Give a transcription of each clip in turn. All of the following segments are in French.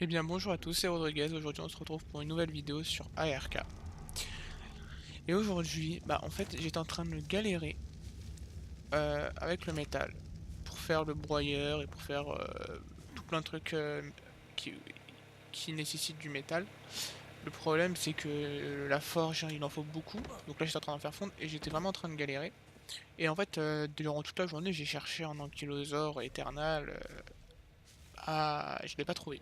Eh bien bonjour à tous, c'est Rodriguez. Aujourd'hui on se retrouve pour une nouvelle vidéo sur ARK. Et aujourd'hui, en fait j'étais en train de galérer avec le métal pour faire le broyeur et pour faire tout plein de trucs qui, qui nécessitent du métal. Le problème c'est que la forge il en faut beaucoup, donc là j'étais en train d'en faire fondre et j'étais vraiment en train de galérer. Et en fait durant toute la journée j'ai cherché un ankylosaure éternel, je l'ai pas trouvé.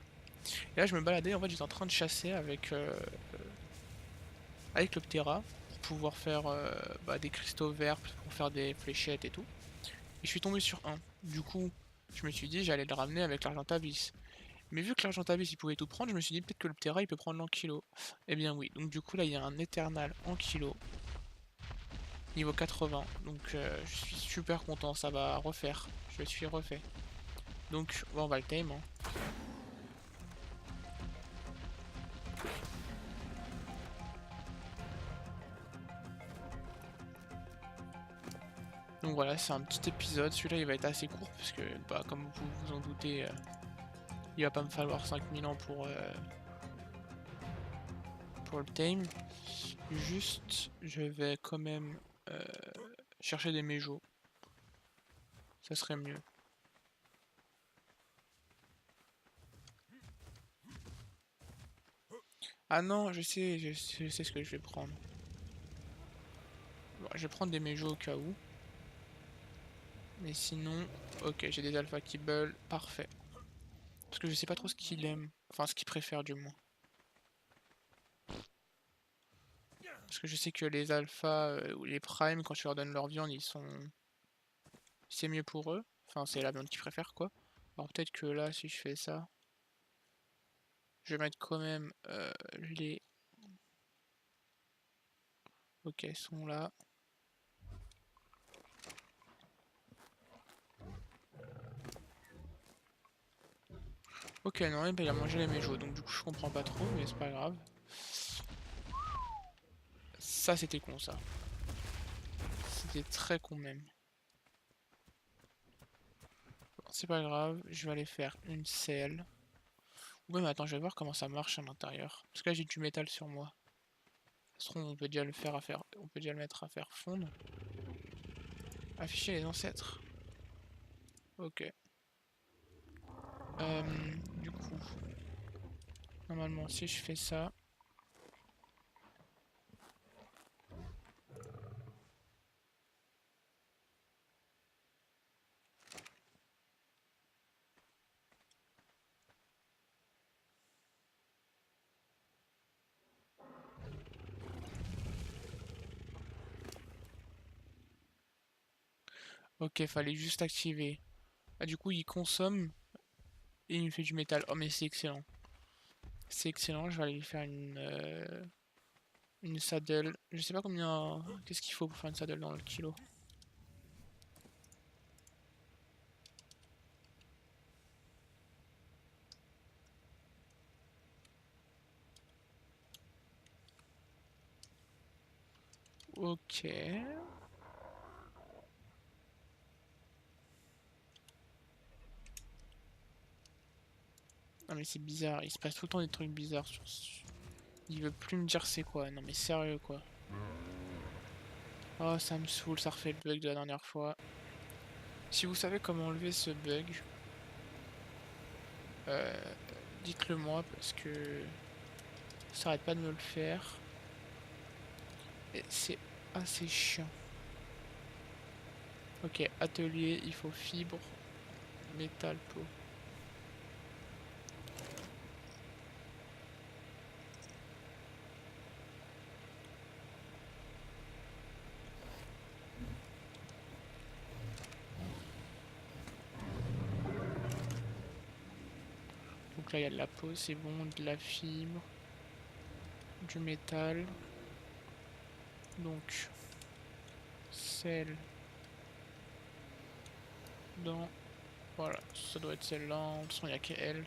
Et là je me baladais, en fait j'étais en train de chasser avec le Ptera pour pouvoir faire des cristaux verts pour faire des fléchettes et tout. Et je suis tombé sur un. Du coup, je me suis dit j'allais le ramener avec l'Argentavis. Mais vu que l'Argentavis il pouvait tout prendre, je me suis dit peut-être que le Ptera il peut prendre l'Ankylo. Eh bien oui, donc du coup là il y a un Eternal Ankylo, niveau 80. Donc je suis super content, ça va refaire. Je le suis refait. Donc bon, on va le tame, hein. Donc voilà, c'est un petit épisode. Celui-là il va être assez court parce que comme vous vous en doutez, il va pas me falloir 5000 ans pour le tame. Juste, je vais quand même euh, chercher des méjos. Ça serait mieux. Ah non, je sais ce que je vais prendre. Bon, je vais prendre des méjos au cas où. Mais sinon, ok, j'ai des alpha kibble, parfait. Parce que je sais pas trop ce qu'il aime. Enfin, ce qu'il préfère du moins. Parce que je sais que les alphas ou les primes, quand tu leur donnes leur viande, ils sont... C'est mieux pour eux. Enfin, c'est la viande qu'ils préfèrent, quoi. Alors peut-être que là, si je fais ça, je vais mettre quand même les... Ok, ils sont là. Ok, non, il a mangé les méjos, donc du coup je comprends pas trop, mais c'est pas grave. Ça c'était con ça. C'était très con même. Bon, c'est pas grave, je vais aller faire une selle. Ouais mais attends, je vais voir comment ça marche à l'intérieur. Parce que là j'ai du métal sur moi. De toute façon, on peut déjà le faire à faire. On peut déjà le mettre à faire fondre. Afficher les ancêtres. Ok. Du coup, normalement si je fais ça. Ok, fallait juste activer. Ah du coup il consomme et il me fait du métal. Oh mais c'est excellent. C'est excellent, je vais aller lui faire une saddle. Je sais pas combien. Qu'est-ce qu'il faut pour faire une saddle dans le kilo? Ok. Non mais c'est bizarre, il se passe tout le temps des trucs bizarres Il veut plus me dire c'est quoi. Non mais sérieux quoi. Oh ça me saoule, ça refait le bug de la dernière fois. Si vous savez comment enlever ce bug, euh, dites-le moi parce que ça arrête pas de me le faire. Et c'est assez chiant. Ok, atelier, il faut fibre, métal, peau. Donc là il y a de la peau, c'est bon, de la fibre, du métal. Donc celle dans... Voilà, ça doit être celle-là, de toute façon il n'y a qu'elle.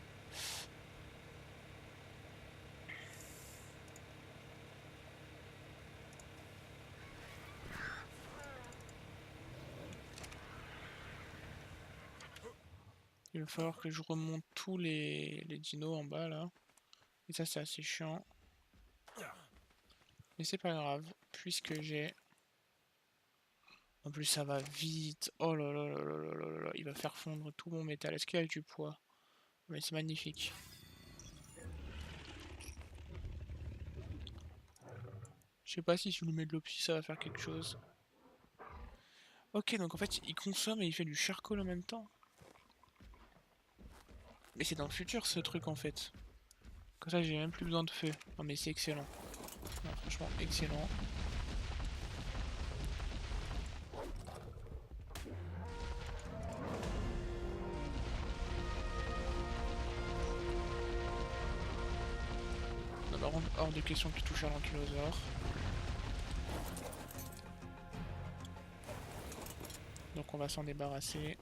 Il va falloir que je remonte tous les dinos en bas là. Et ça c'est assez chiant. Mais c'est pas grave, puisque j'ai... En plus ça va vite. Oh là là là là là là là là. Il va faire fondre tout mon métal. Est-ce qu'il y a du poids? Mais c'est magnifique. Je sais pas si je lui mets de l'eau, ça va faire quelque chose. Ok, donc en fait il consomme et il fait du charcoal en même temps. Mais c'est dans le futur ce truc en fait. Comme ça j'ai même plus besoin de feu. Non mais c'est excellent. Non, franchement excellent. Non, par contre, hors de question qu'il touche à l'ankylosaure. Donc on va s'en débarrasser.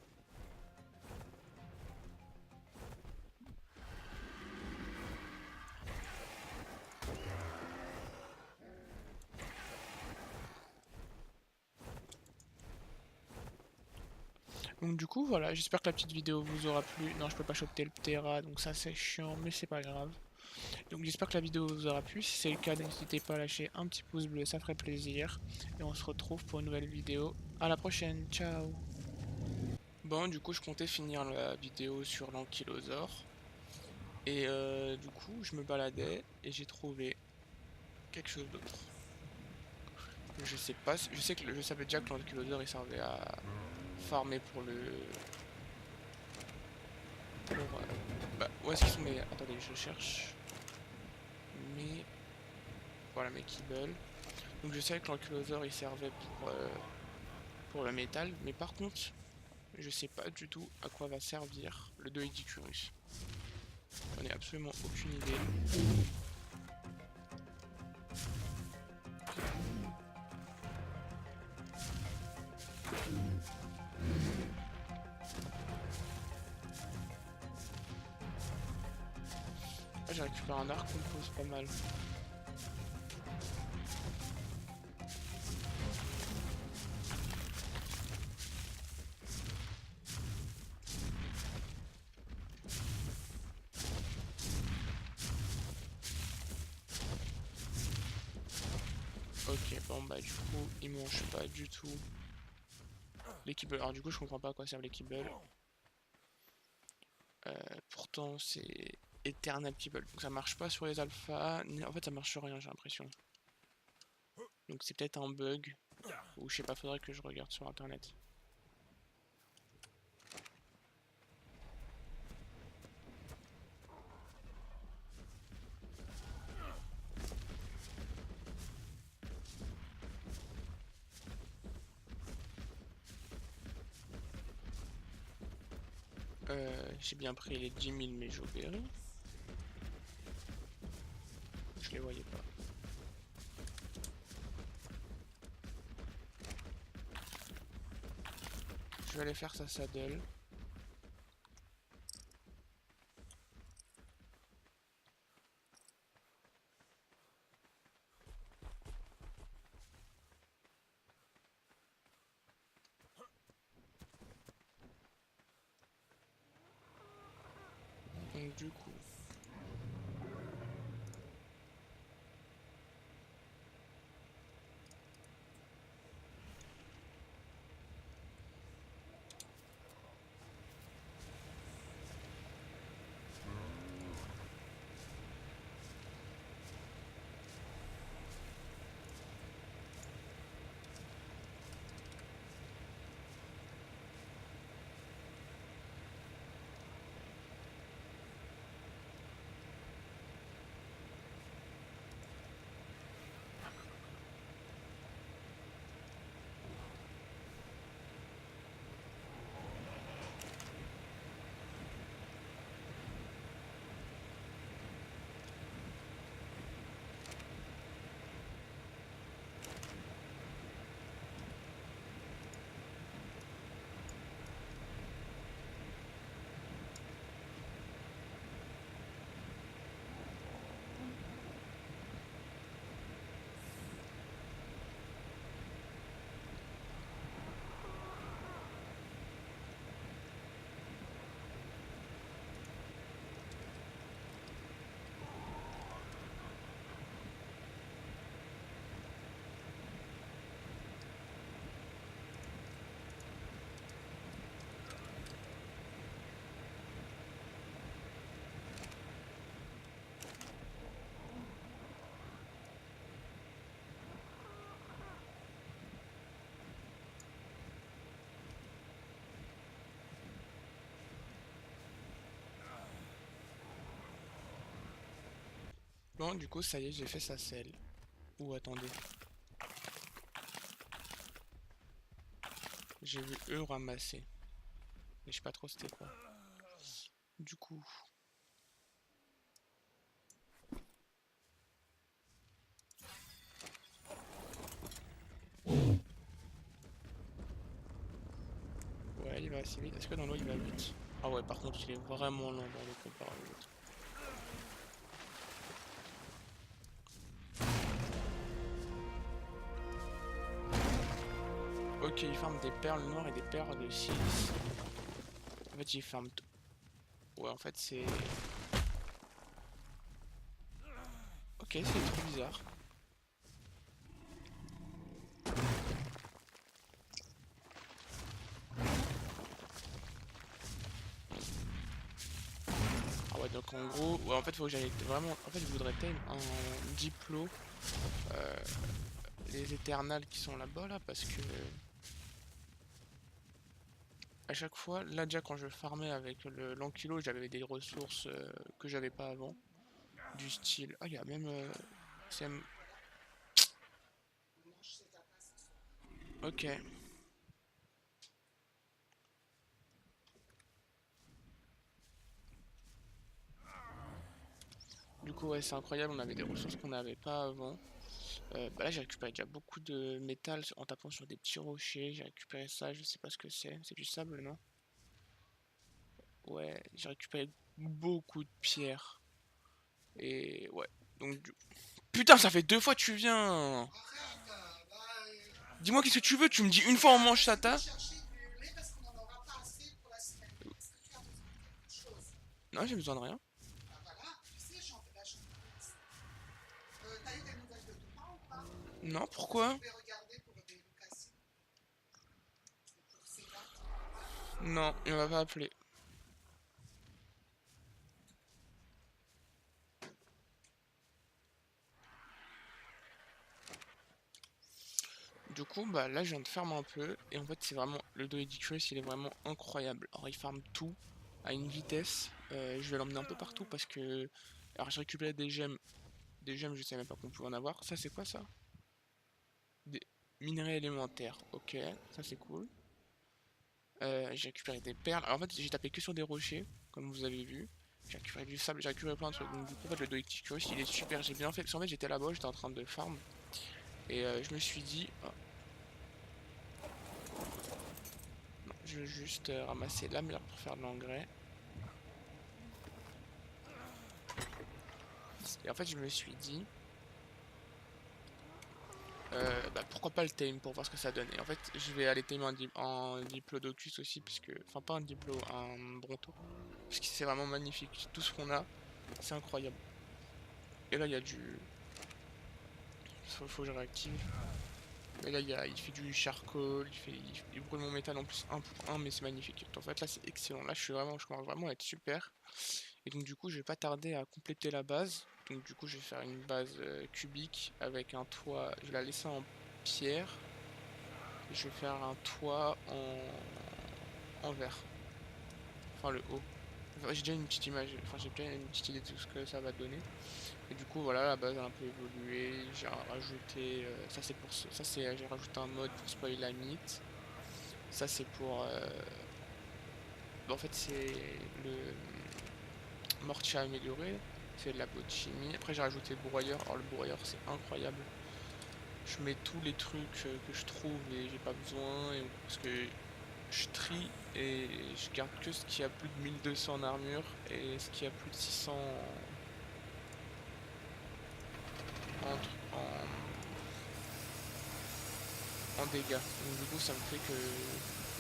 Donc du coup voilà, j'espère que la petite vidéo vous aura plu. Non, je peux pas choper le Ptera, donc ça c'est chiant, mais c'est pas grave. Donc j'espère que la vidéo vous aura plu. Si c'est le cas, n'hésitez pas à lâcher un petit pouce bleu, ça ferait plaisir. Et on se retrouve pour une nouvelle vidéo. À la prochaine, ciao. Bon, du coup, je comptais finir la vidéo sur l'ankylosaure. Et du coup, je me baladais et j'ai trouvé quelque chose d'autre. Je sais pas, je sais que je savais déjà que l'ankylosaure il servait à farmer pour le... Bah, où est-ce qu'ils sont mes... Attendez, je cherche. Mais... Voilà, mes kibbles. Donc je savais que l'ankylosaure il servait pour le métal. Mais par contre, je sais pas du tout à quoi va servir le Doedicurus. J'en ai absolument aucune idée. Ah, j'ai récupéré un arc qu'on pose pas mal. Ok, bon bah du coup, ils mangent pas du tout les kibbles. Alors du coup, je comprends pas à quoi servent les kibbles. Pourtant, c'est Eternal Kibble. Donc ça marche pas sur les alphas. En fait, ça marche sur rien, j'ai l'impression. Donc c'est peut-être un bug. Ou je sais pas, faudrait que je regarde sur internet. J'ai bien pris les 10 000 Mejoberry. Je les voyais pas. Je vais aller faire sa saddle. Donc du coup... Bon, du coup, ça y est, j'ai fait sa selle. Ou attendez. J'ai vu eux ramasser. Mais je sais pas trop c'était quoi. Du coup. Ouais, il va assez vite. Est-ce que dans l'eau il va vite? Ah ouais, par contre, il est vraiment lent dans l'eau comparé à l'autre. Ok, il farme des perles noires et des perles de silice. En fait, il farme tout. Ouais, en fait, c'est... Ok, c'est trop bizarre. Ah ouais, donc en gros, ouais, en fait, faut que j'aille vraiment. En fait, je voudrais tellement un diplo, euh, les éternales qui sont là-bas, là, parce que à chaque fois, là, déjà quand je farmais avec l'ankylo, j'avais des ressources que j'avais pas avant, du style. Ah, il y a même. Ok. Du coup, ouais, c'est incroyable, on avait des ressources qu'on n'avait pas avant. Bah là, j'ai récupéré déjà beaucoup de métal en tapant sur des petits rochers. J'ai récupéré ça, je sais pas ce que c'est. C'est du sable, non? Ouais, j'ai récupéré beaucoup de pierres. Et ouais. Donc, putain, ça fait 2 fois que tu viens. Dis-moi qu'est-ce que tu veux, tu me dis une fois on mange ça, Non, j'ai besoin de rien. Non, pourquoi? Non, il m'a pas appelé. Du coup, bah là, je viens de farmer un peu. Et en fait, c'est vraiment. Le Doedicurus, il est vraiment incroyable. Alors, il farme tout à une vitesse. Je vais l'emmener un peu partout parce que. Alors, j'ai récupéré des gemmes. Des gemmes, je savais même pas qu'on pouvait en avoir. Ça, c'est quoi ça? Des minerais élémentaires. Ok, ça c'est cool. J'ai récupéré des perles. Alors, en fait, j'ai tapé que sur des rochers, comme vous avez vu. J'ai récupéré du sable, j'ai récupéré plein de trucs. Donc, du coup, en fait, le Doedicurus, il est super. J'ai bien fait. Parce qu'en fait, j'étais là-bas, j'étais en train de farm. Et je me suis dit. Oh, non, je vais juste ramasser l'âme là pour faire de l'engrais. Et en fait, je me suis dit, bah, pourquoi pas le tame pour voir ce que ça donne. Et en fait, je vais aller tame en diplodocus aussi, puisque, enfin, pas un diplo, un bronto, parce que c'est vraiment magnifique. Tout ce qu'on a, c'est incroyable. Et là, il y a du. Faut que je réactive. Mais là, il fait du charcoal, il brûle mon métal en plus un pour un, mais c'est magnifique. En fait, là, c'est excellent. Là, je commence vraiment à être super. Et donc du coup je vais pas tarder à compléter la base. Donc du coup je vais faire une base cubique avec un toit. Je vais la laisser en pierre. Et je vais faire un toit en verre. Enfin le haut. Enfin, j'ai déjà une petite image, enfin j'ai déjà une petite idée de ce que ça va donner. Et du coup voilà la base a un peu évolué. J'ai rajouté. Ça c'est pour ça c'est. J'ai rajouté un mode pour spoiler la mythe. Ça c'est pour. En fait c'est le mortier amélioré, c'est de la peau de chimie. Après j'ai rajouté le broyeur. Alors le broyeur c'est incroyable. Je mets tous les trucs que je trouve et j'ai pas besoin. Parce que je trie et je garde que ce qui a plus de 1200 en armure et ce qui a plus de 600 en dégâts. Donc du coup ça me fait que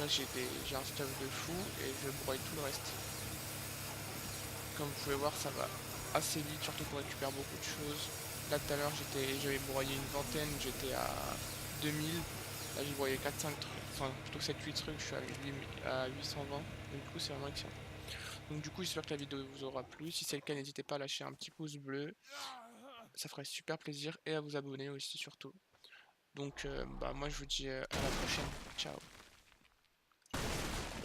là j'ai un stuff de fou et je broye tout le reste. Comme vous pouvez voir ça va assez vite, surtout qu'on récupère beaucoup de choses. Là tout à l'heure j'avais broyé une vingtaine, j'étais à 2000. Là j'ai broyé 4-5 trucs, enfin plutôt 7-8 trucs, je suis à 820. Donc du coup c'est vraiment excellent. Donc du coup j'espère que la vidéo vous aura plu. Si c'est le cas n'hésitez pas à lâcher un petit pouce bleu. Ça ferait super plaisir et à vous abonner aussi surtout. Donc bah moi je vous dis à la prochaine. Ciao.